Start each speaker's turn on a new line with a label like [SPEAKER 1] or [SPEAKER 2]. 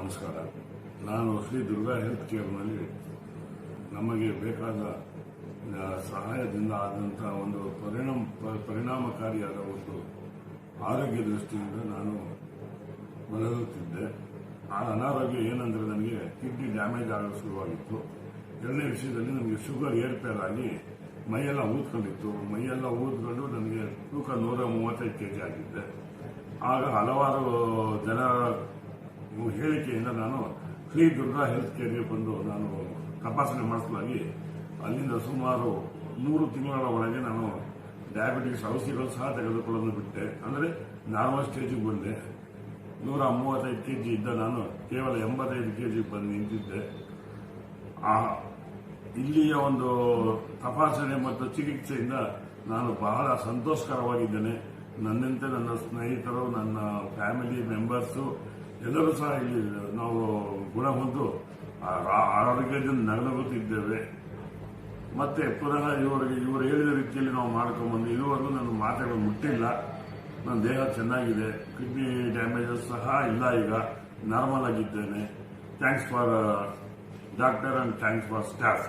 [SPEAKER 1] ನಮಸ್ಕಾರ. ನಾನು ಶ್ರೀ ದುರ್ಗಾ ಹೆಲ್ತ್ ಕೇರ್ನಲ್ಲಿ ನಮಗೆ ಬೇಕಾದ ಸಹಾಯದಿಂದ ಆದಂಥ ಒಂದು ಪರಿಣಾಮಕಾರಿಯಾದ ಒಂದು ಆರೋಗ್ಯ ದೃಷ್ಟಿಯಿಂದ ನಾನು ಬಳಲುತ್ತಿದ್ದೆ. ಆ ಅನಾರೋಗ್ಯ ಏನಂದರೆ ನನಗೆ ಕಿಡ್ನಿ ಡ್ಯಾಮೇಜ್ ಆಗಲು ಶುರುವಾಗಿತ್ತು. ಎರಡನೇ ವಿಷಯದಲ್ಲಿ ನನಗೆ ಶುಗರ್ ಏರ್ಪೇರ್ ಆಗಿ ಮೈಯೆಲ್ಲ ಊದ್ಕೊಂಡಿತ್ತು. ಮೈಯೆಲ್ಲ ಊದ್ಕೊಂಡು ನನಗೆ ತೂಕ 135 kg ಆಗಿದ್ದೆ. ಆಗ ಹಲವಾರು ಜನರ ಹೇಳಿಕೆಯಿಂದ ನಾನು ಶ್ರೀ ದುರ್ಗಾ ಹೆಲ್ತ್ ಕೇರ್ಗೆ ಬಂದು ನಾನು ತಪಾಸಣೆ ಮಾಡಿಸಲಾಗಿ ಅಲ್ಲಿಂದ ಸುಮಾರು 3 ತಿಂಗಳ ಒಳಗೆ ನಾನು ಡಯಾಬಿಟಿಕ್ಸ್ ಔಷಧಿಗಳು ಸಹ ತೆಗೆದುಕೊಳ್ಳಲು ಬಿಟ್ಟೆ. ಅಂದರೆ ನಾರ್ಮಲ್ ಸ್ಟೇಜಿಗೆ ಬಂದೆ. 135 kg ಇದ್ದ ನಾನು ಕೇವಲ 85 kg ಬಂದು ನಿಂತಿದ್ದೆ. ಇಲ್ಲಿಯ ಒಂದು ತಪಾಸಣೆ ಮತ್ತು ಚಿಕಿತ್ಸೆಯಿಂದ ನಾನು ಬಹಳ ಸಂತೋಷಕರವಾಗಿದ್ದೇನೆ. ನನ್ನಂತೆ ನನ್ನ ಸ್ನೇಹಿತರು, ನನ್ನ ಫ್ಯಾಮಿಲಿ ಮೆಂಬರ್ಸು ಎಲ್ಲರೂ ಸಹ ಇಲ್ಲಿ ನಾವು ಗುಣ ಹೊಂದು ಆರೋಗ್ಯದಿಂದ ನಗನಗುತ್ತಿದ್ದೇವೆ. ಮತ್ತೆ ಪುನಃ ಇವರು ಹೇಳಿದ ರೀತಿಯಲ್ಲಿ ನಾವು ಮಾಡ್ಕೊಂಡ್ಬಂದು ಇದುವರೆಗೂ ನನ್ನ ಮಾತೆಗಳು ಮುಟ್ಟಿಲ್ಲ. ನನ್ನ ದೇಹ ಚೆನ್ನಾಗಿದೆ. ಕಿಡ್ನಿ ಡ್ಯಾಮೇಜಸ್ ಸಹ ಇಲ್ಲ. ಈಗ ನಾರ್ಮಲ್ ಆಗಿದ್ದೇನೆ. Thanks for doctor and thanks for staff.